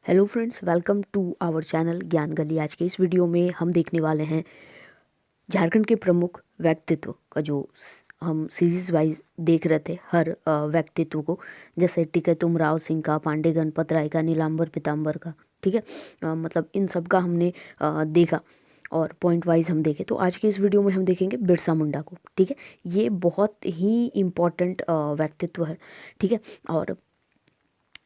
Hello friends, welcome to our channel Gyan Gali. आज के इस वीडियो में हम देखने वाले हैं झारखंड के प्रमुख व्यक्तित्व का जो हम सीरीज वाइज देख रहे थे हर व्यक्तित्व को, जैसे टिकैतुम राव सिंह का, पांडे गणपत राय का, नीलांबर पीताम्बर का। ठीक है, मतलब इन सब का हमने देखा और पॉइंट वाइज हम देखें। तो आज के इस वीडियो में हम देखेंगे बिरसा मुंडा को। ठीक है, ये बहुत ही इम्पोर्टेंट व्यक्तित्व है। ठीक है, और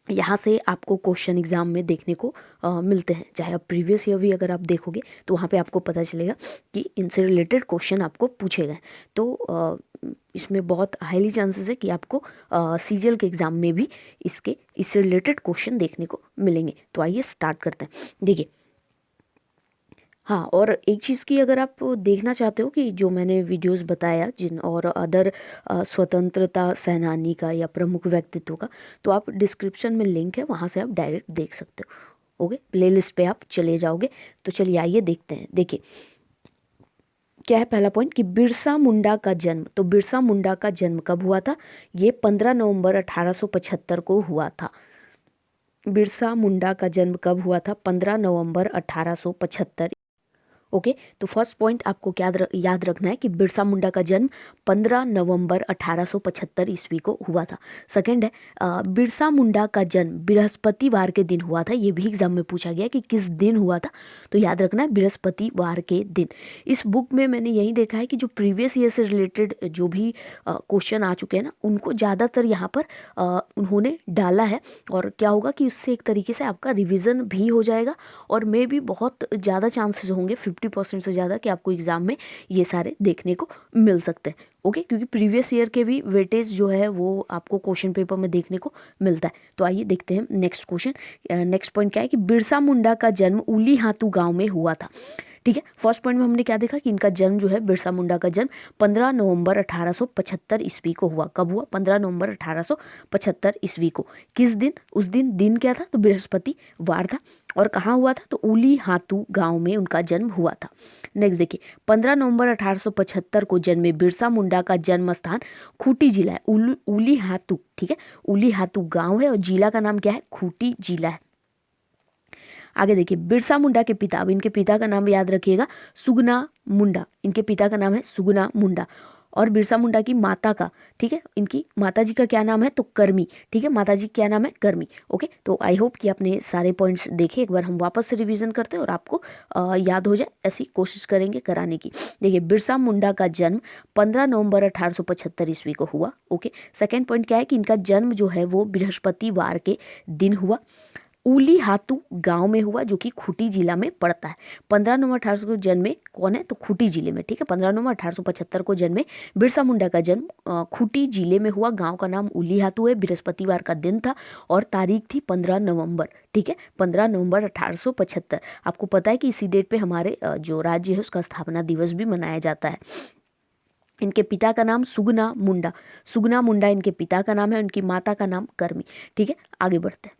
यहाँ से आपको क्वेश्चन एग्जाम में देखने को मिलते हैं। चाहे आप प्रीवियस ईयर भी अगर आप देखोगे तो वहाँ पे आपको पता चलेगा कि इनसे रिलेटेड क्वेश्चन आपको पूछे गए। तो इसमें बहुत हाईली चांसेस है कि आपको सीजीएल के एग्ज़ाम में भी इससे रिलेटेड क्वेश्चन देखने को मिलेंगे। तो आइए स्टार्ट करते हैं। देखिए, हाँ, और एक चीज़ की अगर आप देखना चाहते हो कि जो मैंने वीडियोस बताया जिन और अदर स्वतंत्रता सेनानी का या प्रमुख व्यक्तित्व का, तो आप डिस्क्रिप्शन में लिंक है, वहाँ से आप डायरेक्ट देख सकते हो। ओके, प्लेलिस्ट पे आप चले जाओगे। तो चलिए आइए देखते हैं। देखिए, क्या है पहला पॉइंट कि बिरसा मुंडा का जन्म। तो बिरसा मुंडा का जन्म कब हुआ था? ये 15 नवंबर 1875 को हुआ था। बिरसा मुंडा का जन्म कब हुआ था? 15 नवंबर 1875। ओके, तो फर्स्ट पॉइंट आपको क्या याद रखना है कि बिरसा मुंडा का जन्म 15 नवंबर 1875 ईस्वी को हुआ था। सेकंड है बिरसा मुंडा का जन्म बृहस्पतिवार के दिन हुआ था। ये भी एग्जाम में पूछा गया कि किस दिन हुआ था, तो याद रखना है बृहस्पतिवार के दिन। इस बुक में मैंने यही देखा है कि जो प्रीवियस ईयर से रिलेटेड जो भी क्वेश्चन आ चुके हैं ना, उनको ज़्यादातर यहाँ पर उन्होंने डाला है। और क्या होगा कि उससे एक तरीके से आपका रिविज़न भी हो जाएगा और मे भी बहुत ज़्यादा चांसेस होंगे, 50% से ज़्यादा, कि आपको एग्ज़ाम में ये सारे देखने को मिल सकते हैं। ओके, क्योंकि प्रीवियस ईयर के भी वेटेज जो है वो आपको क्वेश्चन पेपर में देखने को मिलता है। तो आइए देखते हैं नेक्स्ट क्वेश्चन। नेक्स्ट पॉइंट क्या है कि बिरसा मुंडा का जन्म उली हातू गांव में हुआ था। ठीक है, फर्स्ट पॉइंट में हमने क्या देखा कि इनका जन्म जो है, बिरसा मुंडा का जन्म 15 नवंबर 1875 ईस्वी को हुआ। कब हुआ? 15 नवंबर 1875 ईस्वी को। किस दिन? उस दिन क्या था? तो बृहस्पतिवार था। और कहाँ हुआ था? तो उली हातू गांव में उनका जन्म हुआ था। नेक्स्ट देखिए, 15 नवंबर 1875 को जन्मे बिरसा मुंडा का जन्म स्थान खूंटी जिला है। उली हातू, ठीक है, उली हातू गांव है और जिला का नाम क्या है? खूंटी जिला है। आगे देखिए, बिरसा मुंडा के पिता, अब इनके पिता का नाम याद रखिएगा, सुगना मुंडा। इनके पिता का नाम है सुगना मुंडा। और बिरसा मुंडा की माता का, ठीक है, इनकी माता जी का क्या नाम है? तो करमी। ठीक है, माता जी क्या नाम है? करमी। ओके, तो आई होप कि आपने सारे पॉइंट्स देखे। एक बार हम वापस से रिवीजन करते हैं और आपको याद हो जाए, ऐसी कोशिश करेंगे कराने की। देखिए, बिरसा मुंडा का जन्म 15 नवंबर 1875 ईस्वी को हुआ। ओके, सेकेंड पॉइंट क्या है कि इनका जन्म जो है वो बृहस्पतिवार के दिन हुआ। उली हातू गांव में हुआ, जो कि खूंटी जिला में पड़ता है। 15 नवंबर 1800 को जन्मे कौन है? तो खूंटी जिले में। ठीक है, 15 नवंबर 1875 को जन्मे बिरसा मुंडा का जन्म खूंटी जिले में हुआ। गांव का नाम उली हातू है। बृहस्पतिवार का दिन था और तारीख थी 15 नवंबर। ठीक है, 15 नवंबर 1875। आपको पता है कि इसी डेट पे हमारे जो राज्य है उसका स्थापना दिवस भी मनाया जाता है। इनके पिता का नाम सुगना मुंडा। सुगना मुंडा इनके पिता का नाम है, उनकी माता का नाम करमी। ठीक है, आगे बढ़ते हैं,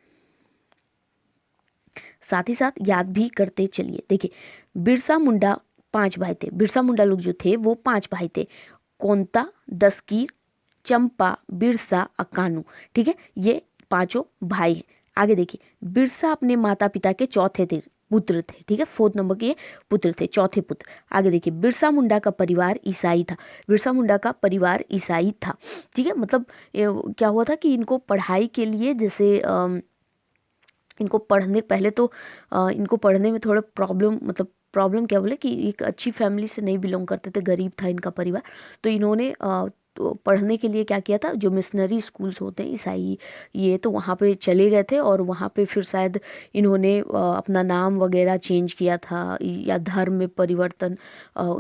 साथ ही साथ याद भी करते चलिए। देखिए, बिरसा मुंडा 5 भाई थे। बिरसा मुंडा लोग जो थे वो 5 भाई थे। कोंता, दस्कीर, चंपा, बिरसा, अकानू। ठीक है, ये पांचों भाई हैं। आगे देखिए, बिरसा अपने माता पिता के चौथे थे पुत्र थे। ठीक है, 4th नंबर के ये पुत्र थे, चौथे पुत्र। आगे देखिए, बिरसा मुंडा का परिवार ईसाई था। बिरसा मुंडा का परिवार ईसाई था। ठीक है, मतलब क्या हुआ था कि इनको पढ़ाई के लिए, जैसे इनको पढ़ने पहले तो इनको पढ़ने में थोड़ा प्रॉब्लम, मतलब प्रॉब्लम क्या बोले कि एक अच्छी फैमिली से नहीं बिलोंग करते थे, गरीब था इनका परिवार। तो इन्होंने तो पढ़ने के लिए क्या किया था, जो मिशनरी स्कूल्स होते हैं ईसाई, ये तो वहाँ पे चले गए थे और वहाँ पे फिर शायद इन्होंने अपना नाम वगैरह चेंज किया था या धर्म में परिवर्तन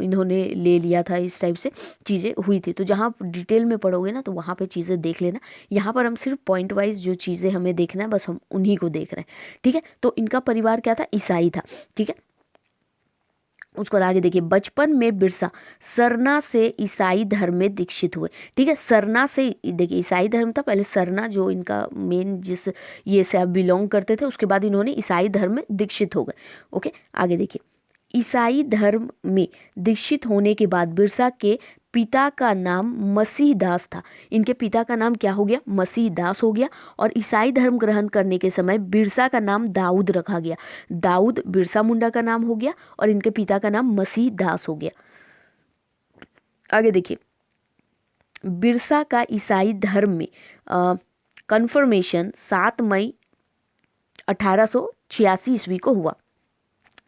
इन्होंने ले लिया था। इस टाइप से चीज़ें हुई थी। तो जहाँ आप डिटेल में पढ़ोगे ना तो वहाँ पे चीज़ें देख लेना। यहाँ पर हम सिर्फ पॉइंट वाइज जो चीज़ें हमें देखना है, बस हम उन्हीं को देख रहे हैं। ठीक है, तो इनका परिवार क्या था? ईसाई था। ठीक है, उसको आगे देखिए, बचपन में बिरसा सरना से ईसाई धर्म में दीक्षित हुए। ठीक है, सरना से, देखिए ईसाई धर्म था पहले, सरना जो इनका मेन जिस ये से आप बिलोंग करते थे, उसके बाद इन्होंने ईसाई धर्म में दीक्षित हो गए। ओके, आगे देखिए, ईसाई धर्म में दीक्षित होने के बाद बिरसा के पिता का नाम मसीह दास था। इनके पिता का नाम क्या हो गया? मसीह दास हो गया। और ईसाई धर्म ग्रहण करने के समय बिरसा का नाम दाऊद रखा गया। दाऊद बिरसा मुंडा का नाम हो गया और इनके पिता का नाम मसीह दास हो गया। आगे देखिए, बिरसा का ईसाई धर्म में कन्फर्मेशन 7 मई 1886 ईस्वी को हुआ।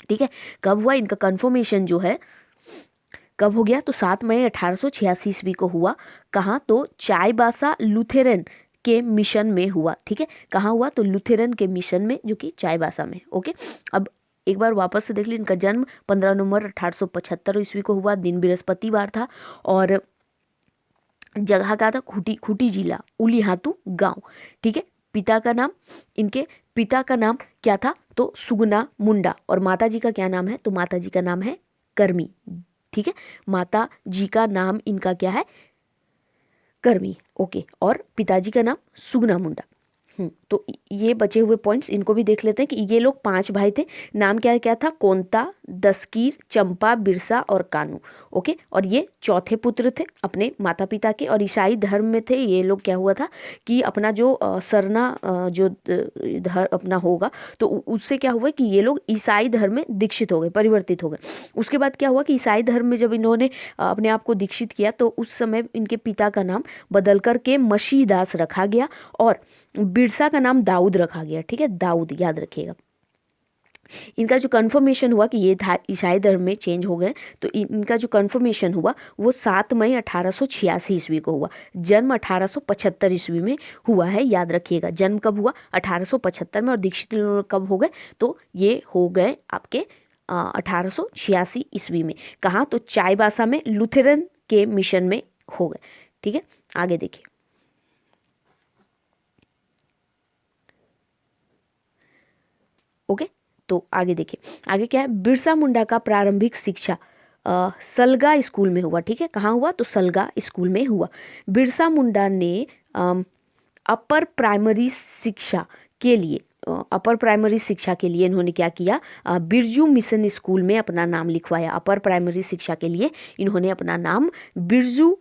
ठीक है, कब हुआ इनका कन्फर्मेशन जो है, कब हो गया? तो 7 मई 1886 ईस्वी को हुआ। कहाँ? तो चाईबासा लुथेरन के मिशन में हुआ। ठीक है, कहाँ हुआ? तो लुथेरन के मिशन में, जो कि चाईबासा में। ओके, अब एक बार वापस से देख लीजिए, इनका जन्म 15 नवंबर 1875 ईस्वी को हुआ। दिन बृहस्पतिवार था और जगह का था खूटी जिला, उलीहातू गांव। ठीक है, पिता का नाम, इनके पिता का नाम क्या था? तो सुगना मुंडा। और माता जी का क्या नाम है? तो माता जी का नाम है करमी। ठीक है, माता जी का नाम इनका क्या है? करमी। ओके, और पिताजी का नाम सुगना मुंडा। तो ये बचे हुए पॉइंट्स इनको भी देख लेते हैं कि ये लोग 5 भाई थे। नाम क्या क्या था? कोंता, दस्कीर, चंपा, बिरसा और कानू। ओके, और ये चौथे पुत्र थे अपने माता पिता के, और ईसाई धर्म में थे ये लोग। क्या हुआ था कि अपना जो सरना जो अपना होगा, तो उससे क्या हुआ कि ये लोग ईसाई धर्म में दीक्षित हो गए, परिवर्तित हो गए। उसके बाद क्या हुआ कि ईसाई धर्म में जब इन्होंने अपने आप को दीक्षित किया, तो उस समय इनके पिता का नाम बदल करके मसीह दास रखा गया और बिरसा का नाम दाऊद रखा गया। ठीक है, दाऊद याद रखिएगा। इनका जो कन्फर्मेशन हुआ कि ये था ईसाई धर्म में चेंज हो गए, तो इनका जो कन्फर्मेशन हुआ वो 7 मई 1886 ईस्वी को हुआ। जन्म 1875 ईस्वी में हुआ है, याद रखिएगा। जन्म कब हुआ? 1875 में। और दीक्षित कब हो गए? तो ये हो गए आपके 1886 ईस्वी में। कहाँ? तो चाईबासा में लुथेरन के मिशन में हो गए। ठीक है, आगे देखिए। ओके, तो आगे देखिए, आगे क्या है? बिरसा मुंडा का प्रारंभिक शिक्षा सलगा स्कूल में हुआ। ठीक है, कहाँ हुआ? तो सलगा स्कूल में हुआ। बिरसा मुंडा ने अपर प्राइमरी शिक्षा के लिए इन्होंने क्या किया? बिरजू मिशन स्कूल में अपना नाम लिखवाया। अपर प्राइमरी शिक्षा के लिए इन्होंने अपना नाम बिरजू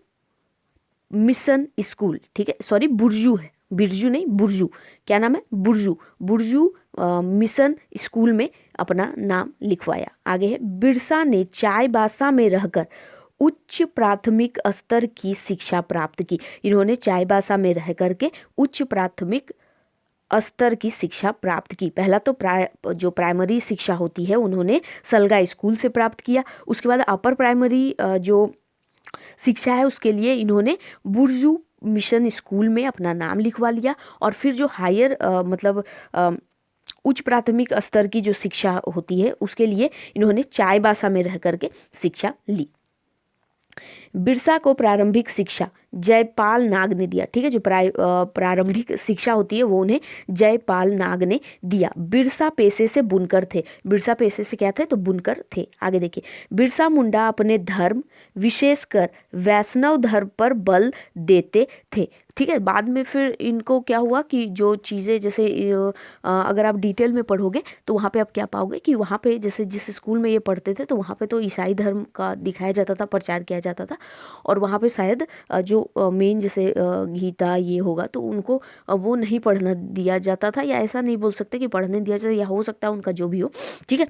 मिशन स्कूल, ठीक है, सॉरी बुर्जू है, बिरजू नहीं बुर्जू, क्या नाम है? बुर्जू मिशन स्कूल में अपना नाम लिखवाया। आगे है, बिरसा ने चाईबासा में रहकर उच्च प्राथमिक स्तर की शिक्षा प्राप्त की। इन्होंने चाईबासा में रह करके उच्च प्राथमिक स्तर की शिक्षा प्राप्त की। पहला तो जो प्राइमरी शिक्षा होती है उन्होंने सलगा स्कूल से प्राप्त किया। उसके बाद अपर प्राइमरी जो शिक्षा है उसके लिए इन्होंने बुर्जू मिशन स्कूल में अपना नाम लिखवा लिया। और फिर जो हायर मतलब उच्च प्राथमिक स्तर की जो शिक्षा होती है उसके लिए इन्होंने चाईबासा में रह करके शिक्षा ली। बिरसा को प्रारंभिक शिक्षा जयपाल नाग ने दिया। ठीक है, जो प्रारंभिक शिक्षा होती है वो उन्हें जयपाल नाग ने दिया। बिरसा पेशे से बुनकर थे। बिरसा पेशे से क्या थे? तो बुनकर थे। आगे देखिए, बिरसा मुंडा अपने धर्म विशेषकर वैष्णव धर्म पर बल देते थे। ठीक है, बाद में फिर इनको क्या हुआ कि जो चीज़ें जैसे अगर आप डिटेल में पढ़ोगे तो वहाँ पे आप क्या पाओगे कि वहाँ पे जैसे जिस स्कूल में ये पढ़ते थे तो वहाँ पे तो ईसाई धर्म का दिखाया जाता था, प्रचार किया जाता था। और वहाँ पे शायद जो मेन जैसे गीता ये होगा तो उनको वो नहीं पढ़ना दिया जाता था, या ऐसा नहीं बोल सकते कि पढ़ने दिया जाता, या हो सकता है उनका जो भी हो। ठीक है,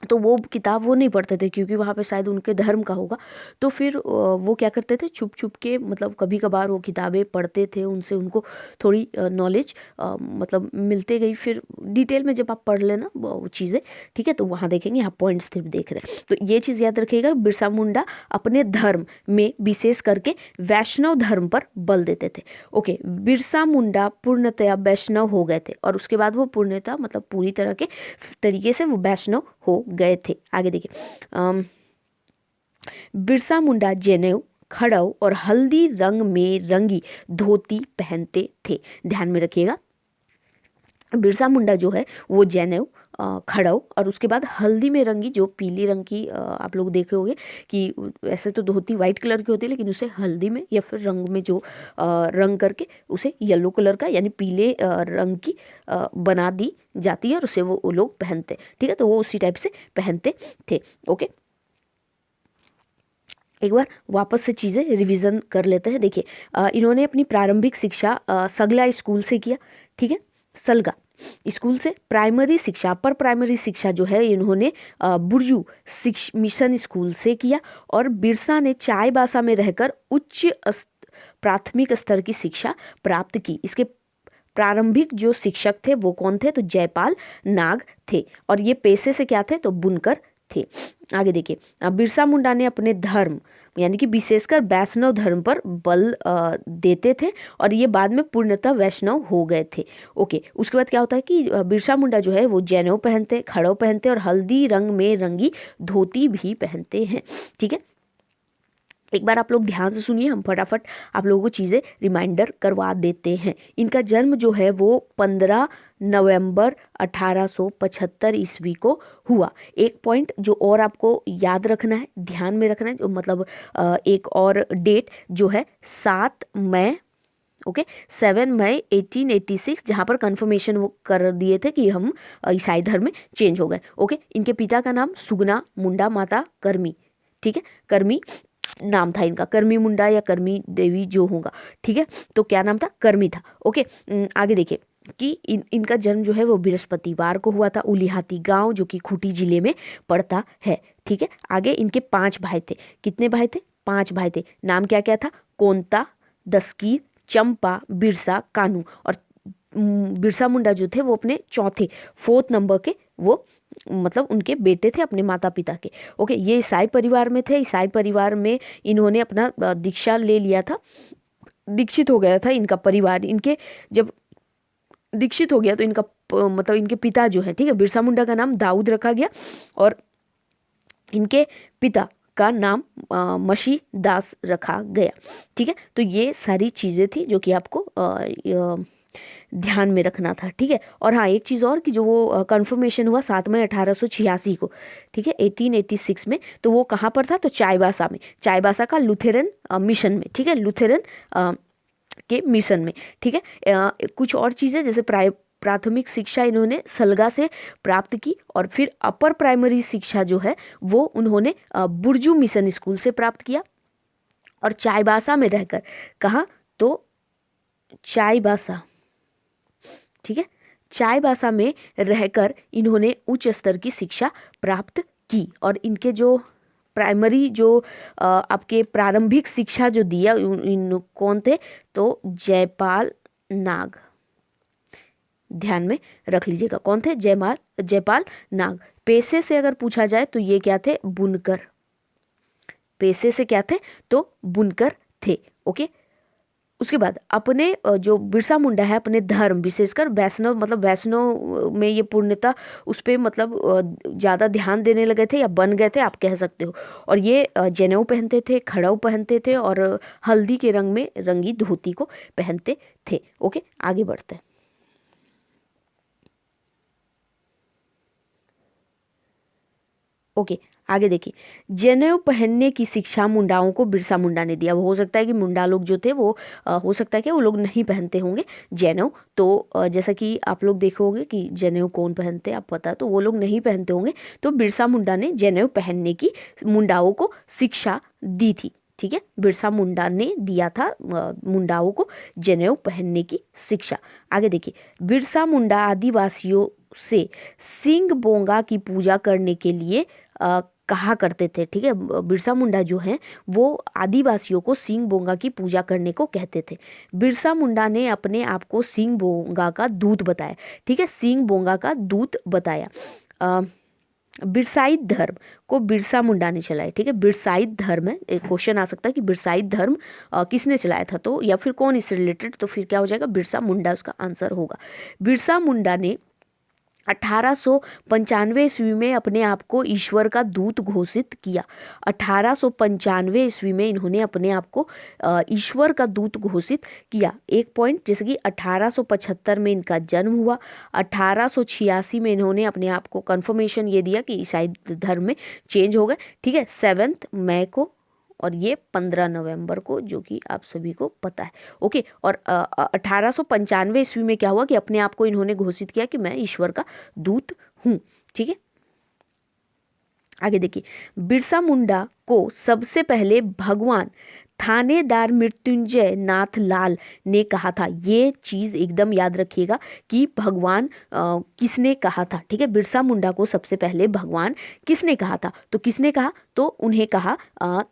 तो वो किताब वो नहीं पढ़ते थे क्योंकि वहाँ पे शायद उनके धर्म का होगा। तो फिर वो क्या करते थे, छुप छुप के मतलब कभी कभार वो किताबें पढ़ते थे, उनसे उनको थोड़ी नॉलेज मतलब मिलते गई। फिर डिटेल में जब आप पढ़ लेना वो चीज़ें, ठीक है, तो वहाँ देखेंगे। यहाँ पॉइंट्स सिर्फ देख रहे हैं, तो ये चीज़ याद रखिएगा। बिरसा मुंडा अपने धर्म में विशेष करके वैष्णव धर्म पर बल देते थे। ओके, बिरसा मुंडा पूर्णतया वैष्णव हो गए थे और उसके बाद वो पूर्णतः मतलब पूरी तरह के तरीके से वो वैष्णव हो गए थे। आगे देखिए, बिरसा मुंडा जनेऊ, खड़ाऊ और हल्दी रंग में रंगी धोती पहनते थे। ध्यान में रखिएगा, बिरसा मुंडा जो है वो जनेऊ, खड़ाऊ और उसके बाद हल्दी में रंगी, जो पीली रंग की आप लोग देखे होंगे कि ऐसे तो धोती वाइट कलर की होती है लेकिन उसे हल्दी में या फिर रंग में जो रंग करके उसे येलो कलर का यानी पीले रंग की बना दी जाती है और उसे वो लोग पहनते। ठीक है, तो वो उसी टाइप से पहनते थे। ओके, एक बार वापस से चीज़ें रिवीजन कर लेते हैं। देखिए इन्होंने अपनी प्रारंभिक शिक्षा सगला स्कूल से किया, ठीक है, सलगा स्कूल से। प्राइमरी शिक्षा, अपर प्राइमरी शिक्षा जो है इन्होंने बुर्जू मिशन स्कूल से किया। और बिरसा ने चाईबासा में रहकर उच्च प्राथमिक स्तर की शिक्षा प्राप्त की। इसके प्रारंभिक जो शिक्षक थे वो कौन थे, तो जयपाल नाग थे। और ये पेशे से क्या थे, तो बुनकर थे। आगे देखिए बिरसा मुंडा ने अपने धर्म यानी कि विशेषकर वैष्णव धर्म पर बल देते थे और ये बाद में पूर्णतः वैष्णव हो गए थे। ओके, उसके बाद क्या होता है कि बिरसा मुंडा जो है वो जैनेऊ पहनते, खड़ो पहनते और हल्दी रंग में रंगी धोती भी पहनते हैं। ठीक है, एक बार आप लोग ध्यान से सुनिए, हम फटाफट आप लोगों को चीज़ें रिमाइंडर करवा देते हैं। इनका जन्म जो है वो 15 नवंबर 1875 ईस्वी को हुआ। एक पॉइंट जो और आपको याद रखना है, ध्यान में रखना है, जो मतलब एक और डेट जो है 7 मई, ओके 7 मई 1886, जहाँ पर कन्फर्मेशन वो कर दिए थे कि हम ईसाई धर्म में चेंज हो गए। ओके, इनके पिता का नाम सुगना मुंडा, माता करमी, ठीक है, करमी नाम था इनका, करमी मुंडा या करमी देवी जो होगा, ठीक है, तो क्या नाम था, करमी था। ओके, आगे देखिए कि इनका जन्म जो है वो बृहस्पतिवार को हुआ था, उलिहाती गांव जो कि खूंटी जिले में पड़ता है। ठीक है, आगे इनके 5 भाई थे। कितने भाई थे, 5 भाई थे। नाम क्या क्या था, कोंता, दस्कीर, चंपा, बिरसा, कानू। और बिरसा मुंडा जो थे वो अपने चौथे 4th नंबर के वो मतलब उनके बेटे थे अपने माता पिता के। ओके, ये ईसाई परिवार में थे। ईसाई परिवार में इन्होंने अपना दीक्षा ले लिया था, दीक्षित हो गया था इनका परिवार। इनके जब दीक्षित हो गया तो इनका मतलब इनके पिता जो है, ठीक है, बिरसा मुंडा का नाम दाऊद रखा गया और इनके पिता का नाम मशी दास रखा गया। ठीक है, तो ये सारी चीज़ें थी जो कि आपको ध्यान में रखना था। ठीक है, और हाँ एक चीज़ और कि जो वो कन्फर्मेशन हुआ 7 मई 1886 को, ठीक है, 1886 में, तो वो कहाँ पर था, तो चाईबासा में, चाईबासा का लुथेरन मिशन में, ठीक है, लुथेरन के मिशन में। ठीक है, कुछ और चीज़ें जैसे प्राथमिक शिक्षा इन्होंने सलगा से प्राप्त की और फिर अपर प्राइमरी शिक्षा जो है वो उन्होंने बुर्जू मिशन स्कूल से प्राप्त किया। और चाईबासा में रहकर, कहाँ, तो चाईबासा, ठीक है, चाईबासा में रहकर इन्होंने उच्च स्तर की शिक्षा प्राप्त की। और इनके जो प्राइमरी जो आपके प्रारंभिक शिक्षा जो दिया इन कौन थे, तो जयपाल नाग, ध्यान में रख लीजिएगा, कौन थे, जयपाल नाग। पेशे से अगर पूछा जाए तो ये क्या थे, बुनकर, पेशे से क्या थे, तो बुनकर थे। ओके, उसके बाद अपने जो बिरसा मुंडा है अपने धर्म विशेषकर वैष्णव, मतलब वैष्णव में ये पूर्णतः उस पर मतलब ज़्यादा ध्यान देने लगे थे या बन गए थे आप कह सकते हो। और ये जनेऊ पहनते थे, खड़ाऊ पहनते थे और हल्दी के रंग में रंगी धोती को पहनते थे। ओके, आगे बढ़ते हैं। ओके, आगे देखिए, जनेऊ पहनने की शिक्षा मुंडाओं को बिरसा मुंडा ने दिया। वो हो सकता है कि मुंडा लोग जो थे वो हो सकता है कि वो लोग नहीं पहनते होंगे जनेऊ, तो जैसा कि आप लोग देखोगे कि जनेऊ कौन पहनते हैं आप पता, तो वो लोग नहीं पहनते होंगे, तो बिरसा मुंडा ने जनेऊ पहनने की मुंडाओं को शिक्षा दी थी। ठीक है, बिरसा मुंडा ने दिया था मुंडाओं को जनेऊ पहनने की शिक्षा। आगे देखिए, बिरसा मुंडा आदिवासियों से सिंग बोंगा की पूजा करने के लिए कहा करते थे। ठीक है, बिरसा मुंडा जो हैं वो आदिवासियों को सिंग बोंगा की पूजा करने को कहते थे। बिरसा मुंडा ने अपने आप को सिंग बोंगा का दूत बताया। ठीक है, सिंग बोंगा का दूत बताया। बिरसाई धर्म को बिरसा मुंडा ने चलाया। ठीक है, बिरसाई धर्म है, एक क्वेश्चन आ सकता है कि बिरसाई धर्म किसने चलाया था, तो या फिर कौन इससे रिलेटेड, तो फिर क्या हो जाएगा, बिरसा मुंडा उसका आंसर होगा। बिरसा मुंडा ने 1895 ईस्वी में अपने आप को ईश्वर का दूत घोषित किया। 1895 ईस्वी में इन्होंने अपने आप को ईश्वर का दूत घोषित किया। एक पॉइंट, जैसे कि 1875 में इनका जन्म हुआ, 1886 में इन्होंने अपने आप को कन्फर्मेशन ये दिया कि ईसाई धर्म में चेंज हो गए। ठीक है, 7 मई को, और ये 15 नवंबर को, जो कि आप सभी को पता है। ओके, और 1895 ईस्वी में क्या हुआ कि अपने आप को इन्होंने घोषित किया कि मैं ईश्वर का दूत हूँ। ठीक है, आगे देखिए, बिरसा मुंडा को सबसे पहले भगवान थानेदार मृत्युंजय नाथ लाल ने कहा था। ये चीज़ एकदम याद रखिएगा कि भगवान किसने कहा था, ठीक है। बिरसा मुंडा को सबसे पहले भगवान किसने कहा था, तो किसने कहा, तो उन्हें कहा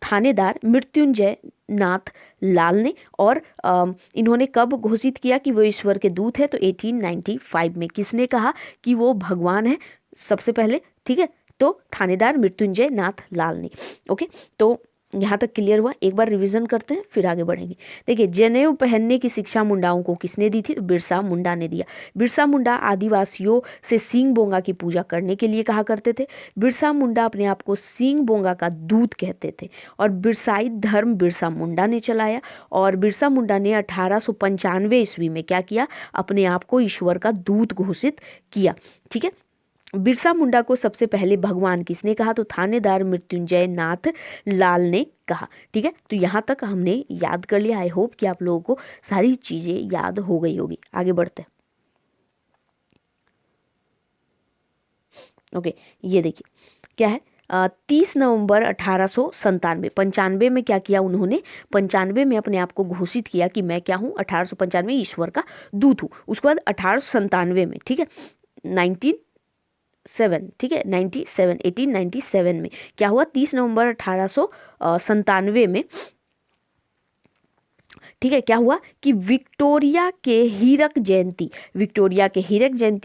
थानेदार मृत्युंजय नाथ लाल ने। और इन्होंने कब घोषित किया कि वो ईश्वर के दूत है, तो 1895 में। किसने कहा कि वो भगवान है सबसे पहले, ठीक है, तो थानेदार मृत्युंजय नाथ लाल ने। ओके, तो यहाँ तक क्लियर हुआ। एक बार रिवीजन करते हैं फिर आगे बढ़ेंगे। देखिए, जनेऊ पहनने की शिक्षा मुंडाओं को किसने दी थी, तो बिरसा मुंडा ने दिया। बिरसा मुंडा आदिवासियों से सींग बोंगा की पूजा करने के लिए कहा करते थे। बिरसा मुंडा अपने आप को सींग बोंगा का दूत कहते थे। और बिरसाई धर्म बिरसा मुंडा ने चलाया। और बिरसा मुंडा ने 1895 ईस्वी में क्या किया, अपने आप को ईश्वर का दूत घोषित किया, ठीक है। बिरसा मुंडा को सबसे पहले भगवान किसने कहा, तो थानेदार मृत्युंजय नाथ लाल ने कहा, ठीक है। तो यहाँ तक हमने याद कर लिया। आई होप कि आप लोगों को सारी चीजें याद हो गई होगी। आगे बढ़ते हैं। ओके, ये देखिए क्या है, 30 नवंबर 1897 95 में क्या किया उन्होंने, 95 में अपने आप को घोषित किया कि मैं क्या हूँ, 1895 ईश्वर का दूत हूँ। उसके बाद 1897 में, ठीक है, 97, ठीक है, 97 1897 में क्या हुआ, 30 नवंबर 1897 में, ठीक है, क्या हुआ कि विक्टोरिया के हीरक जयंती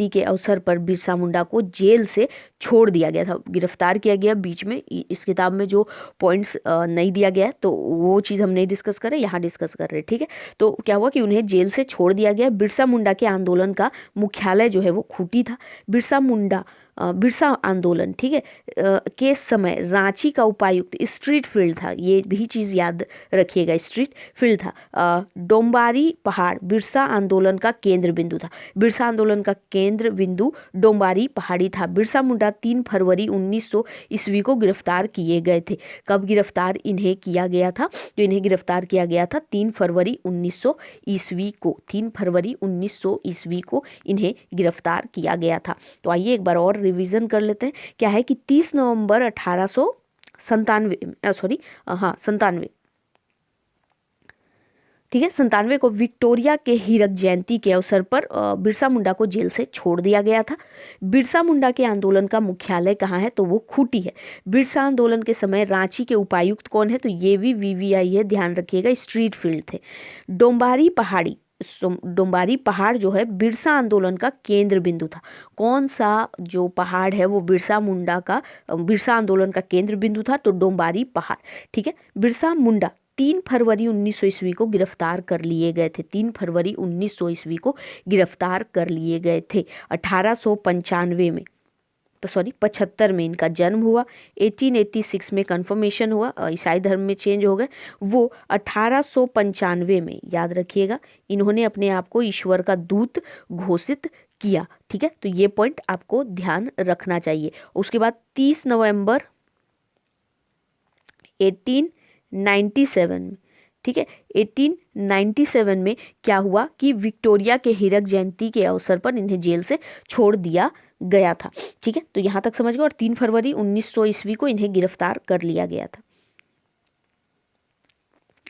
के अवसर पर बिरसा मुंडा को जेल से छोड़ दिया गया था, गिरफ्तार किया गया। बीच में इस किताब में जो पॉइंट्स नहीं दिया गया है तो वो चीज़ हम नहीं डिस्कस कर रहे, यहाँ डिस्कस कर रहे, ठीक है। तो क्या हुआ कि उन्हें जेल से छोड़ दिया गया। बिरसा मुंडा के आंदोलन का मुख्यालय जो है वो खूंटी था। बिरसा आंदोलन, ठीक है, के समय रांची का उपायुक्त स्ट्रीट फील्ड था। ये भी चीज़ याद रखिएगा, स्ट्रीट फील्ड था। डोम्बारी पहाड़ बिरसा आंदोलन का केंद्र बिंदु था। बिरसा आंदोलन का केंद्र बिंदु डोम्बारी पहाड़ी था। बिरसा मुंडा 3 फरवरी 1900 ईस्वी को गिरफ्तार किए गए थे। कब गिरफ्तार इन्हें किया गया था, तो इन्हें गिरफ्तार किया गया था 3 फरवरी 1900 ईस्वी को। 3 फरवरी 1900 ईस्वी को इन्हें गिरफ्तार किया गया था। तो आइए एक बार और रिवीजन कर लेते हैं। क्या है कि 30 नवंबर 97, ठीक है, 97 को विक्टोरिया के हीरक जयंती के अवसर पर बिरसा मुंडा को जेल से छोड़ दिया गया था। बिरसा मुंडा के आंदोलन का मुख्यालय कहाँ है, तो वो खूंटी है। बिरसा आंदोलन के समय रांची के उपायुक्त कौन है, तो ये भी वीवीआई है, ध्यान रखिएगा, स्ट्रीट फील्ड थे। डोम्बारी पहाड़ जो है बिरसा आंदोलन का केंद्र बिंदु था। कौन सा जो पहाड़ है वो बिरसा आंदोलन का केंद्र बिंदु था, तो डोम्बारी पहाड़, ठीक है। बिरसा मुंडा 3 फरवरी 1900 ईस्वी को गिरफ्तार कर लिए गए थे। 3 फरवरी 1900 ईस्वी को गिरफ्तार कर लिए गए थे। 1895 में, तो 75 में इनका जन्म हुआ। 1886 में कन्फर्मेशन हुआ, ईसाई धर्म में चेंज हो गए। वो 1895 में, याद रखिएगा, इन्होंने अपने आप को ईश्वर का दूत घोषित किया, ठीक है। तो ये पॉइंट आपको ध्यान रखना चाहिए। उसके बाद 30 नवंबर 1897 में, ठीक है, 1897 में क्या हुआ कि विक्टोरिया के हीरक जयंती के अवसर पर इन्हें जेल से छोड़ दिया गया था, ठीक है। तो यहाँ तक समझ गए। और 3 फरवरी 1900 ईस्वी को इन्हें गिरफ्तार कर लिया गया था।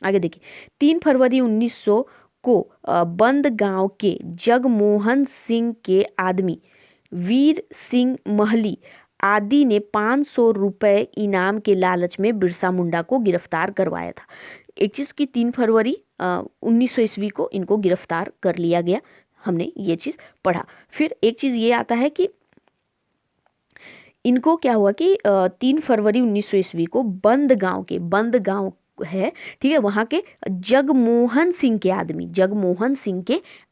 आगे देखिए, 3 फरवरी 1900 को बंद गांव के जगमोहन सिंह के आदमी वीर सिंह महली आदि ने 500 रुपए इनाम के लालच में बिरसा मुंडा को गिरफ्तार करवाया था। एक चीज़ की 3 फरवरी 1900 ईस्वी को इनको गिरफ्तार कर लिया गया, हमने ये चीज़ पढ़ा। फिर एक चीज़ ये आता है कि इनको क्या हुआ कि 3 फरवरी 1900 ईस्वी को बंद गांव है, ठीक है, वहाँ के जगमोहन सिंह के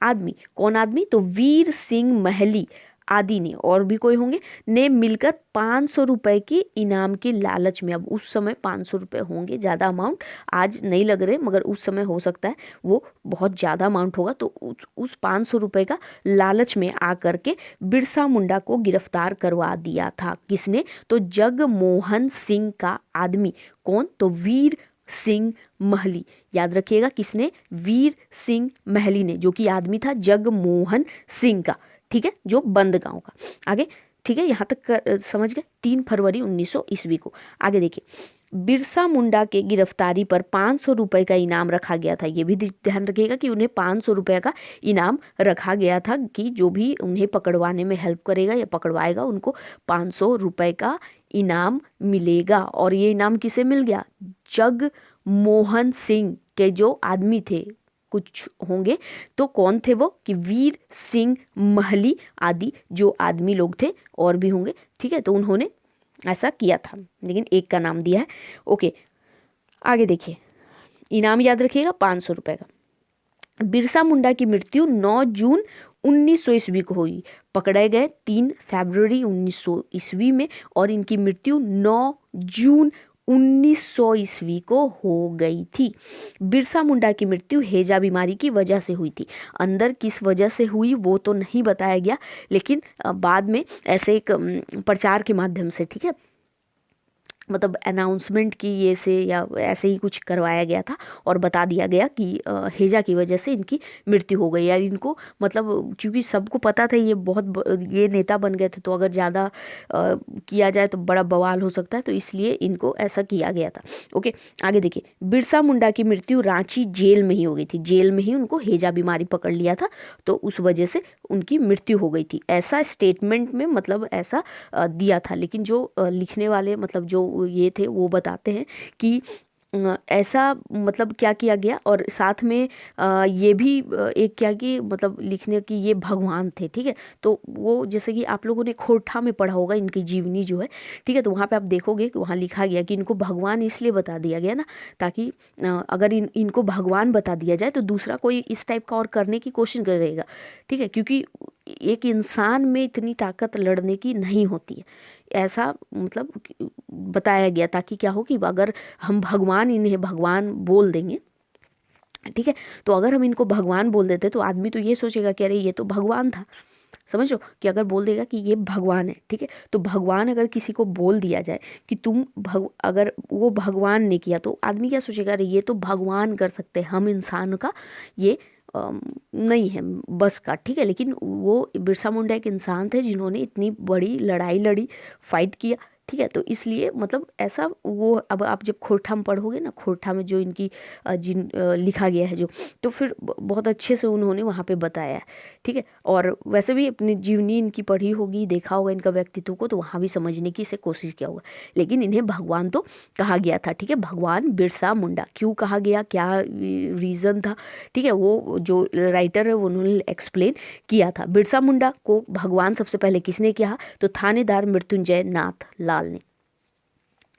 आदमी कौन आदमी, तो वीर सिंह महली आदि ने, और भी कोई होंगे, ने मिलकर 500 रुपए की इनाम के लालच में, अब उस समय 500 रुपए होंगे, ज़्यादा अमाउंट आज नहीं लग रहे मगर उस समय हो सकता है वो बहुत ज़्यादा अमाउंट होगा, तो उस 500 रुपए का लालच में आकर के बिरसा मुंडा को गिरफ्तार करवा दिया था। किसने, तो जगमोहन सिंह का आदमी, कौन, तो वीर सिंह महली, याद रखिएगा, किसने, वीर सिंह महली ने, जो कि आदमी था जगमोहन सिंह का, ठीक है, जो बंद गांव का। आगे, ठीक है, यहाँ तक समझ गए, 3 फरवरी 1900 ईस्वी को। आगे देखिए, बिरसा मुंडा के गिरफ्तारी पर 500 रुपये का इनाम रखा गया था। ये भी ध्यान रखिएगा कि उन्हें 500 रुपये का इनाम रखा गया था कि जो भी उन्हें पकड़वाने में हेल्प करेगा या पकड़वाएगा उनको 500 रुपये का इनाम मिलेगा। और ये इनाम किसे मिल गया? जगमोहन सिंह के जो आदमी थे, कुछ होंगे तो कौन थे वो, कि वीर सिंह महली आदि जो आदमी लोग थे, और भी होंगे, ठीक है। तो उन्होंने ऐसा किया था, लेकिन एक का नाम दिया है। ओके, आगे देखिए, इनाम याद रखिएगा 500 रुपये का। बिरसा मुंडा की मृत्यु 9 जून 1900 ईस्वी को हुई। पकड़े गए 3 फरवरी 1900 ईस्वी में और इनकी मृत्यु 9 जून 1900 ईस्वी को हो गई थी। बिरसा मुंडा की मृत्यु हैजा बीमारी की वजह से हुई थी। अंदर किस वजह से हुई वो तो नहीं बताया गया, लेकिन बाद में ऐसे एक प्रचार के माध्यम से, ठीक है, मतलब अनाउंसमेंट की ये से या ऐसे ही कुछ करवाया गया था और बता दिया गया कि हैजा की वजह से इनकी मृत्यु हो गई। यार इनको मतलब क्योंकि सबको पता था ये बहुत ये नेता बन गए थे, तो अगर ज़्यादा किया जाए तो बड़ा बवाल हो सकता है, तो इसलिए इनको ऐसा किया गया था। ओके, आगे देखिए, बिरसा मुंडा की मृत्यु रांची जेल में ही हो गई थी। जेल में ही उनको हैजा बीमारी पकड़ लिया था, तो उस वजह से उनकी मृत्यु हो गई थी, ऐसा स्टेटमेंट में मतलब ऐसा दिया था। लेकिन जो लिखने वाले मतलब जो ये थे वो बताते हैं कि ऐसा मतलब क्या किया गया, और साथ में ये भी एक क्या कि मतलब लिखने की ये भगवान थे, ठीक है। तो वो जैसे कि आप लोगों ने खोरठा में पढ़ा होगा इनकी जीवनी जो है, ठीक है, तो वहाँ पे आप देखोगे कि वहाँ लिखा गया कि इनको भगवान इसलिए बता दिया गया ना, ताकि अगर इनको भगवान बता दिया जाए तो दूसरा कोई इस टाइप का और करने की कोशिश करेगा, ठीक है, क्योंकि एक इंसान में इतनी ताकत लड़ने की नहीं होती है, ऐसा मतलब बताया गया, ताकि क्या हो कि अगर हम भगवान इन्हें भगवान बोल देंगे, ठीक है, तो अगर हम इनको भगवान बोल देते तो आदमी तो ये सोचेगा कि अरे ये तो भगवान था, समझो, कि अगर बोल देगा कि ये भगवान है, ठीक है, तो भगवान अगर किसी को बोल दिया जाए कि तुम अगर वो भगवान ने किया तो आदमी क्या सोचेगा, अरे ये तो भगवान कर सकते हैं, हम इंसान का ये नहीं है बस का, ठीक है। लेकिन वो बिरसा मुंडा एक इंसान थे जिन्होंने इतनी बड़ी लड़ाई लड़ी, फाइट किया, ठीक है, तो इसलिए मतलब ऐसा वो अब आप जब खोरठा में पढ़ोगे ना, खोरठा में जो इनकी लिखा गया है जो, तो फिर बहुत अच्छे से उन्होंने वहाँ पे बताया है, ठीक है। और वैसे भी अपनी जीवनी इनकी पढ़ी होगी, देखा होगा इनका व्यक्तित्व को, तो वहाँ भी समझने की इसे कोशिश किया होगा। लेकिन इन्हें भगवान तो कहा गया था, ठीक है, भगवान बिरसा मुंडा क्यों कहा गया, क्या रीज़न था, ठीक है, वो जो राइटर है वो उन्होंने एक्सप्लेन किया था। बिरसा मुंडा को भगवान सबसे पहले किसने कहा, तो थानेदार मृत्युंजय नाथ लाल ने,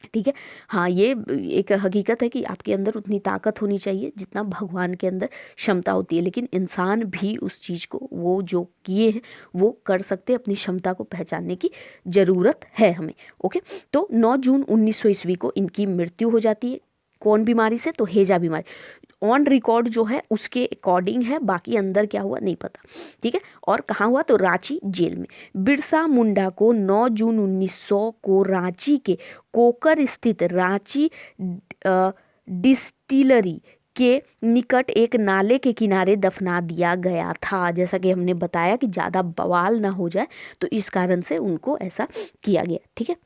ठीक है। हाँ, ये एक हकीकत है कि आपके अंदर उतनी ताकत होनी चाहिए जितना भगवान के अंदर क्षमता होती है, लेकिन इंसान भी उस चीज़ को वो जो किए हैं वो कर सकते हैं, अपनी क्षमता को पहचानने की ज़रूरत है हमें। ओके, तो 9 जून 1900 ईस्वी को इनकी मृत्यु हो जाती है। कौन बीमारी से, तो हैजा बीमारी, ऑन रिकॉर्ड जो है उसके अकॉर्डिंग है, बाकी अंदर क्या हुआ नहीं पता, ठीक है। और कहाँ हुआ, तो रांची जेल में। बिरसा मुंडा को 9 जून 1900 को रांची के कोकर स्थित रांची डिस्टिलरी के निकट एक नाले के किनारे दफना दिया गया था। जैसा कि हमने बताया कि ज़्यादा बवाल ना हो जाए, तो इस कारण से उनको ऐसा किया गया, ठीक है।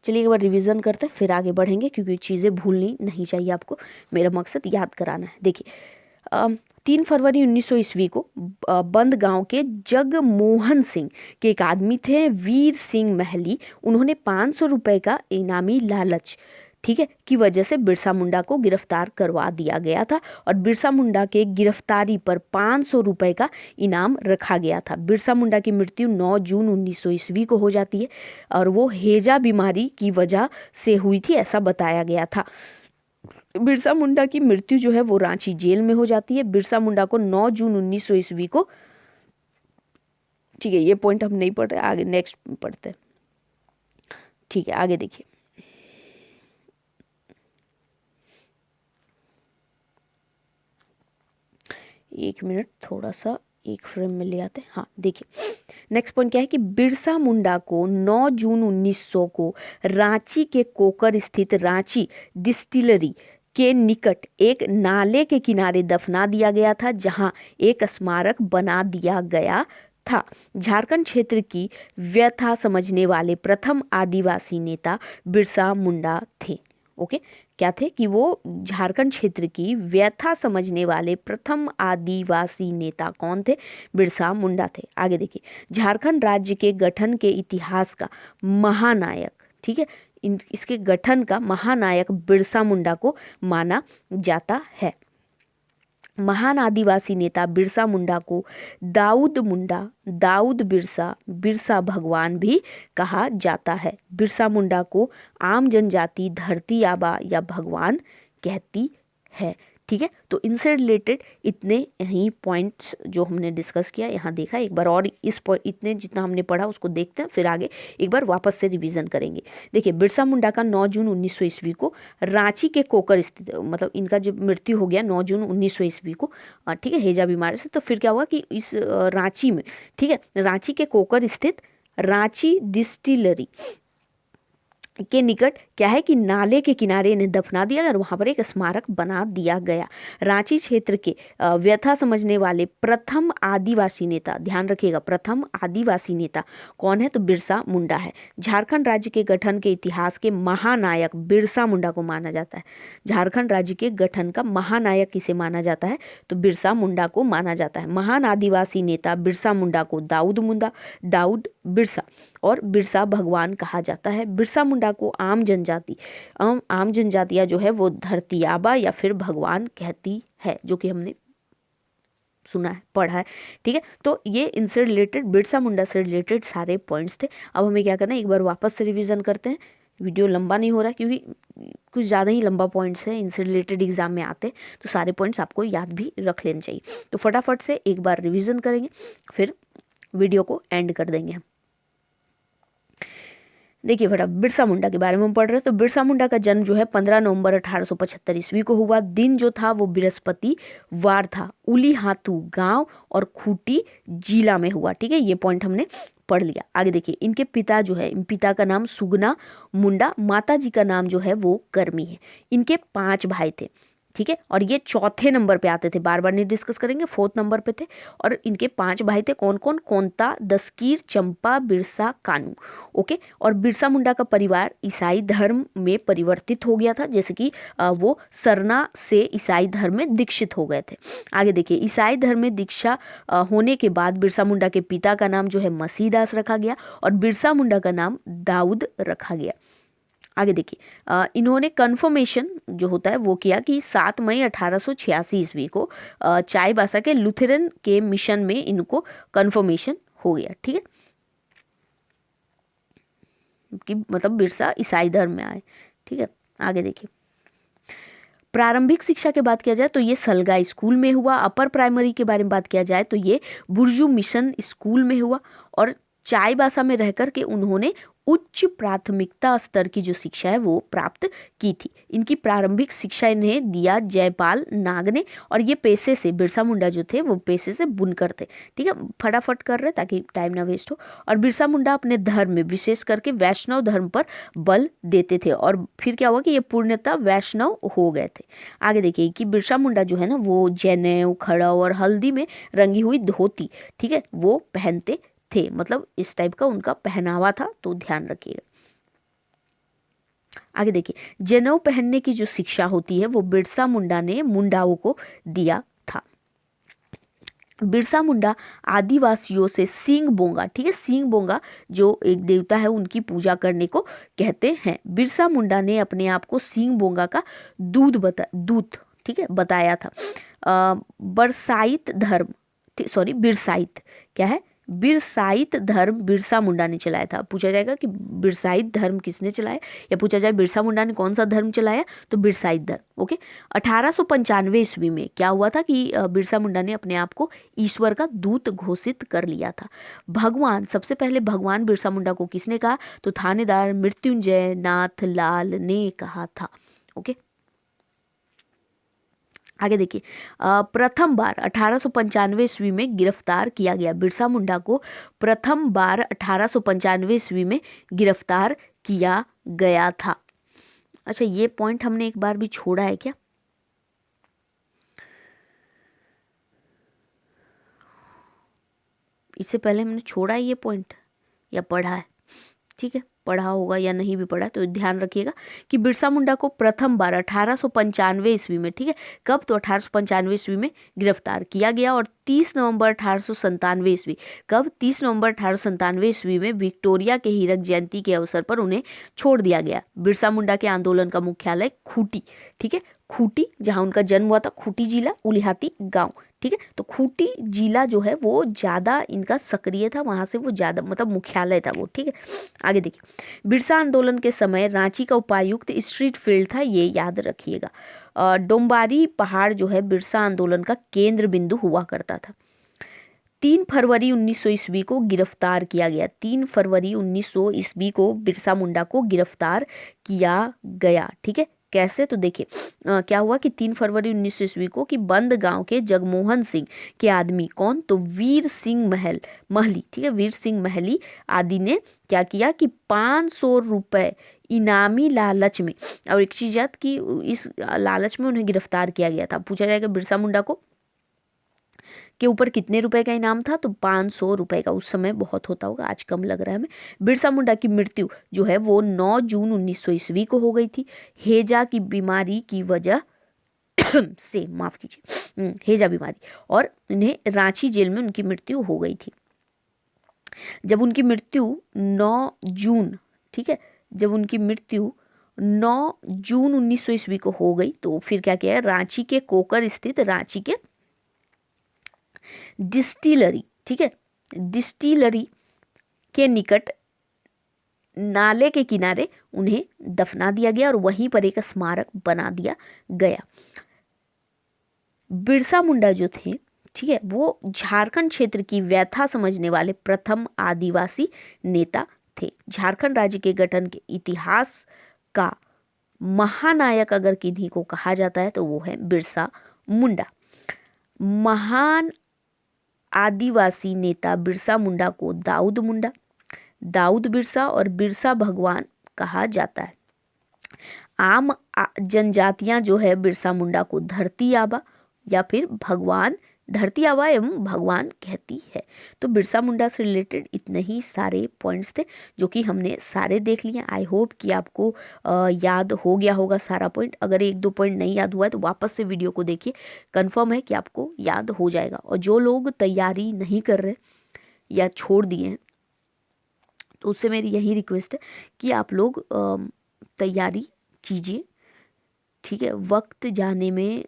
चलिए एक बार रिवीजन करते हैं, फिर आगे बढ़ेंगे, क्योंकि चीज़ें भूलनी नहीं चाहिए आपको, मेरा मकसद याद कराना है। देखिए 3 फरवरी 1900 ईस्वी को बंद गांव के जगमोहन सिंह के एक आदमी थे, वीर सिंह महली, उन्होंने 500 रुपये का इनामी लालच, ठीक है, की वजह से बिरसा मुंडा को गिरफ्तार करवा दिया गया था, और बिरसा मुंडा के गिरफ्तारी पर 500 रुपये का इनाम रखा गया था। बिरसा मुंडा की मृत्यु 9 जून 1900 ईस्वी को हो जाती है, और वो हैजा बीमारी की वजह से हुई थी, ऐसा बताया गया था। बिरसा मुंडा की मृत्यु जो है वो रांची जेल में हो जाती है। बिरसा मुंडा को 9 जून 1900 ईस्वी को, ठीक है, ये पॉइंट हम नहीं पढ़ रहे, आगे नेक्स्ट पढ़ते हैं, ठीक है, आगे देखिए। एक मिनट, थोड़ा सा एक फ्रेम में ले आते हैं। हाँ देखिए, नेक्स्ट पॉइंट क्या है कि बिरसा मुंडा को 9 जून 1900 को रांची के कोकर स्थित रांची डिस्टिलरी के निकट एक नाले के किनारे दफना दिया गया था, जहां एक स्मारक बना दिया गया था। झारखंड क्षेत्र की व्यथा समझने वाले प्रथम आदिवासी नेता बिरसा मुंडा थे। ओके, क्या थे कि वो झारखंड क्षेत्र की व्यथा समझने वाले प्रथम आदिवासी नेता कौन थे? बिरसा मुंडा थे। आगे देखिए, झारखंड राज्य के गठन के इतिहास का महानायक, ठीक है, इसके गठन का महानायक बिरसा मुंडा को माना जाता है। महान आदिवासी नेता बिरसा मुंडा को दाऊद मुंडा, दाऊद बिरसा, बिरसा भगवान भी कहा जाता है। बिरसा मुंडा को आम जनजाति धरती आबा या भगवान कहती है। ठीक है, तो इनसे रिलेटेड इतने ही पॉइंट्स जो हमने डिस्कस किया यहाँ देखा, एक बार और इस इतने जितना हमने पढ़ा उसको देखते हैं, फिर आगे एक बार वापस से रिवीजन करेंगे। देखिए, बिरसा मुंडा का 9 जून 1900 ईस्वी को रांची के कोकर स्थित, मतलब इनका जब मृत्यु हो गया 9 जून 1900 ईस्वी को, ठीक है, हैजा बीमारी से, तो फिर क्या हुआ कि इस रांची में, ठीक है, रांची के कोकर स्थित रांची डिस्टिलरी के निकट क्या है कि नाले के किनारे इन्हें दफना दिया और वहां पर एक स्मारक बना दिया गया। रांची क्षेत्र के व्यथा समझने वाले प्रथम आदिवासी नेता, ध्यान रखिएगा, प्रथम आदिवासी नेता कौन है? तो बिरसा मुंडा है। झारखंड राज्य के गठन के इतिहास के महानायक बिरसा मुंडा को माना जाता है। झारखंड राज्य के गठन का महानायक किसे माना जाता है? तो बिरसा मुंडा को माना जाता है। महान आदिवासी नेता बिरसा मुंडा को दाऊद मुंडा, दाऊद बिरसा और बिरसा भगवान कहा जाता है। बिरसा मुंडा को आम जनजातियां जो है वो धरती आबा या फिर भगवान कहती है, जो कि हमने सुना है, पढ़ा है। ठीक है, तो ये इनसे रिलेटेड, बिरसा मुंडा से रिलेटेड सारे पॉइंट्स थे। अब हमें क्या करना है, एक बार वापस से रिवीजन करते हैं। वीडियो लंबा नहीं हो रहा क्योंकि कुछ ज़्यादा ही लंबा पॉइंट्स है, इनसे रिलेटेड एग्जाम में आते, तो सारे पॉइंट्स आपको याद भी रख लेने चाहिए। तो फटाफट से एक बार रिवीजन करेंगे, फिर वीडियो को एंड कर देंगे हम। देखिए बेटा, बिरसा मुंडा के बारे में हम पढ़ रहे हैं। तो बिरसा मुंडा का जन्म जो है 15 नवंबर 1875 ईस्वी को हुआ। दिन जो था वो बृहस्पतिवार था। उली हाथू गांव और खूंटी जिला में हुआ। ठीक है, ये पॉइंट हमने पढ़ लिया। आगे देखिए, इनके पिता जो है, पिता का नाम सुगना मुंडा, माता जी का नाम जो है वो करमी है। इनके 5 भाई थे। ठीक है, और ये चौथे नंबर पे आते थे, बार बार नहीं डिस्कस करेंगे, 4th नंबर पे थे। और इनके 5 भाई थे, कौन कौन? कोंता, दस्कीर, चंपा, बिरसा, कानू। ओके, और बिरसा मुंडा का परिवार ईसाई धर्म में परिवर्तित हो गया था, जैसे कि वो सरना से ईसाई धर्म में दीक्षित हो गए थे। आगे देखिए, ईसाई धर्म में दीक्षा होने के बाद बिरसा मुंडा के पिता का नाम जो है मसीदास रखा गया और बिरसा मुंडा का नाम दाऊद रखा गया। आगे देखिए, इन्होंने कन्फर्मेशन जो होता है वो किया कि 7 मई 1886 ईस्वी को चाईबासा के लुथेरन के मिशन में इनको कन्फर्मेशन हो गया। ठीक है, कि मतलब बिरसा ईसाई धर्म में आए। ठीक है, आगे देखिए, प्रारंभिक शिक्षा की बात किया जाए तो ये सलगा स्कूल में हुआ। अपर प्राइमरी के बारे में बात किया जाए तो ये बुर्जू मिशन स्कूल में हुआ। और चाईबासा में रहकर के उन्होंने उच्च प्राथमिकता स्तर की जो शिक्षा है वो प्राप्त की थी। इनकी प्रारंभिक शिक्षा इन्हें दिया जयपाल नाग ने। और ये पेशे से, बिरसा मुंडा जो थे वो पेशे से बुनकर थे। ठीक है, फटाफट कर रहे ताकि टाइम ना वेस्ट हो। और बिरसा मुंडा अपने धर्म में, विशेष करके वैष्णव धर्म पर बल देते थे। और फिर क्या हुआ कि ये पूर्णतः वैष्णव हो गए थे। आगे देखिए कि बिरसा मुंडा जो है ना वो जनेऊ, खड़ाऊ और हल्दी में रंगी हुई धोती, ठीक है, वो पहनते थे। मतलब इस टाइप का उनका पहनावा था, तो ध्यान रखिएगा। आगे देखिए, जनेऊ पहनने की जो शिक्षा होती है वो बिरसा मुंडा ने मुंडाओं को दिया था। बिरसा मुंडा आदिवासियों से सिंग बोंगा, ठीक है, सिंग बोंगा जो एक देवता है उनकी पूजा करने को कहते हैं। बिरसा मुंडा ने अपने आप को सिंग बोंगा का दूत, ठीक है, बताया था। बरसाइत धर्म, सॉरी बिरसाइत, क्या है? बिरसाइत धर्म बिरसा मुंडा ने चलाया था। पूछा जाएगा कि बिरसाइत धर्म किसने चलाया, या पूछा जाए बिरसा मुंडा ने कौन सा धर्म चलाया, तो बिरसाइत धर्म। ओके, 1895 ईस्वी में क्या हुआ था कि बिरसा मुंडा ने अपने आप को ईश्वर का दूत घोषित कर लिया था। भगवान, सबसे पहले भगवान बिरसा मुंडा को किसने कहा, तो थानेदार मृत्युंजय नाथ लाल ने कहा था। ओके, आगे देखिए, प्रथम बार 1895 ईस्वी में गिरफ्तार किया गया। बिरसा मुंडा को प्रथम बार 1895 ईस्वी में गिरफ्तार किया गया था। अच्छा, ये पॉइंट हमने एक बार भी छोड़ा है क्या? इससे पहले हमने छोड़ा है ये पॉइंट या पढ़ा है? ठीक है, पढ़ा होगा या नहीं भी पढ़ा तो ध्यान रखिएगा कि बिरसा मुंडा को प्रथम बार 1895 ईस्वी में, ठीक है, कब, तो 1895 ईस्वी में गिरफ्तार किया गया और 30 नवंबर 1897 ईस्वी, कब, 30 नवंबर 1897 ईस्वी में विक्टोरिया के हीरक जयंती के अवसर पर उन्हें छोड़ दिया गया। बिरसा मुंडा के आंदोलन का मुख्यालय खूंटी, ठीक है, खूंटी, जहां उनका जन्म हुआ था, खूंटी जिला, उलिहाती गांव, ठीक है। तो खूंटी जिला जो है वो ज़्यादा इनका सक्रिय था, वहां से वो ज़्यादा मतलब मुख्यालय था वो, ठीक है। आगे देखिए, बिरसा आंदोलन के समय रांची का उपायुक्त स्ट्रीट फील्ड था, ये याद रखिएगा। डोम्बारी पहाड़ जो है बिरसा आंदोलन का केंद्र बिंदु हुआ करता था। 3 फरवरी 1900 ईस्वी को गिरफ्तार किया गया। 3 फरवरी 1900 ईस्वी को बिरसा मुंडा को गिरफ्तार किया गया, ठीक है। कैसे, तो देखिए क्या हुआ कि 3 फरवरी 1900 ईस्वी को कि बंद गांव के जगमोहन सिंह के आदमी, कौन, तो वीर सिंह महली, ठीक है, वीर सिंह महली आदि ने क्या किया कि 500 रुपए इनामी लालच में, और एक चीज याद कि इस लालच में उन्हें गिरफ्तार किया गया था। पूछा जाएगा बिरसा मुंडा को के ऊपर कितने रुपए का इनाम था, तो 500 रुपए का। उस समय बहुत होता होगा, आज कम लग रहा है हमें। बिरसा मुंडा की मृत्यु जो है वो 9 जून 1900 ईस्वी को हो गई थी, हेजा की बीमारी की वजह से, माफ कीजिए, हेजा बीमारी, और इन्हें रांची जेल में उनकी मृत्यु हो गई थी। जब उनकी मृत्यु 9 जून, ठीक है, जब उनकी मृत्यु 9 जून 1900 ईस्वी को हो गई तो फिर क्या किया है, रांची के कोकर स्थित रांची के डिस्टिलरी, ठीक है, डिस्टिलरी के निकट नाले के किनारे उन्हें दफना दिया गया और वहीं पर एक स्मारक बना दिया गया। बिरसा मुंडा जो थे, ठीक है, वो झारखंड क्षेत्र की व्यथा समझने वाले प्रथम आदिवासी नेता थे। झारखंड राज्य के गठन के इतिहास का महानायक अगर किन्हीं को कहा जाता है तो वो है बिरसा मुंडा। महान आदिवासी नेता बिरसा मुंडा को दाऊद मुंडा, दाऊद बिरसा और बिरसा भगवान कहा जाता है। आम जनजातियां जो है बिरसा मुंडा को धरती आबा या फिर भगवान, धरती आबा एवं भगवान कहती है। तो बिरसा मुंडा से रिलेटेड इतने ही सारे पॉइंट्स थे जो कि हमने सारे देख लिए। आई होप कि आपको याद हो गया होगा सारा पॉइंट। अगर 1-2 पॉइंट नहीं याद हुआ है तो वापस से वीडियो को देखिए, कंफर्म है कि आपको याद हो जाएगा। और जो लोग तैयारी नहीं कर रहे या छोड़ दिए हैं तो उससे मेरी यही रिक्वेस्ट है कि आप लोग तैयारी कीजिए, ठीक है। वक्त जाने में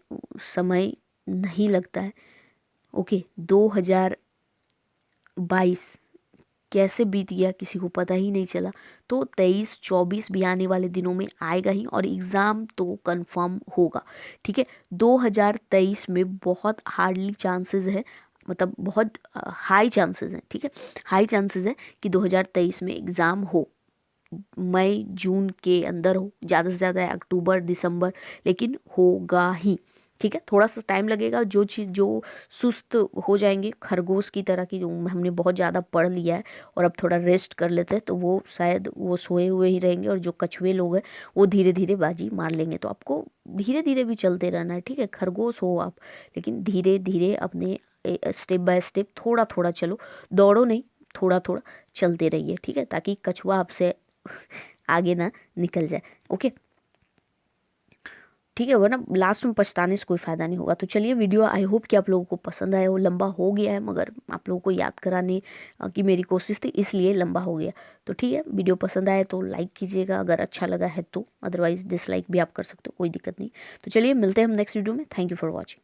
समय नहीं लगता है, ओके। 2022 कैसे बीत गया किसी को पता ही नहीं चला। तो 23-24 भी आने वाले दिनों में आएगा ही और एग्ज़ाम तो कंफर्म होगा, ठीक है। 2023 में बहुत हार्डली चांसेस है, मतलब बहुत हाई चांसेस हैं, ठीक है, हाई चांसेस है कि 2023 में एग्ज़ाम हो, मई जून के अंदर हो, ज़्यादा से ज़्यादा अक्टूबर दिसंबर, लेकिन होगा ही, ठीक है। थोड़ा सा टाइम लगेगा, जो चीज़ जो सुस्त हो जाएंगे खरगोश की तरह की, जो हमने बहुत ज़्यादा पढ़ लिया है और अब थोड़ा रेस्ट कर लेते हैं तो वो शायद वो सोए हुए ही रहेंगे, और जो कछुए लोग हैं वो धीरे धीरे बाजी मार लेंगे। तो आपको धीरे धीरे भी चलते रहना है, ठीक है। खरगोश हो आप, लेकिन धीरे धीरे अपने स्टेप बाय स्टेप थोड़ा थोड़ा चलो, दौड़ो नहीं, थोड़ा थोड़ा चलते रहिए, ठीक है, ताकि कछुआ आपसे आगे ना निकल जाए, ओके, ठीक है। वरना लास्ट में पछताने से कोई फ़ायदा नहीं होगा। तो चलिए, वीडियो आई होप कि आप लोगों को पसंद आया हो। लंबा हो गया है मगर आप लोगों को याद कराने की मेरी कोशिश थी, इसलिए लंबा हो गया। तो ठीक है, वीडियो पसंद आए तो लाइक कीजिएगा अगर अच्छा लगा है तो, अदरवाइज़ डिसलाइक भी आप कर सकते हो, कोई दिक्कत नहीं। तो चलिए, मिलते हैं हम नेक्स्ट वीडियो में। Thank you for watching.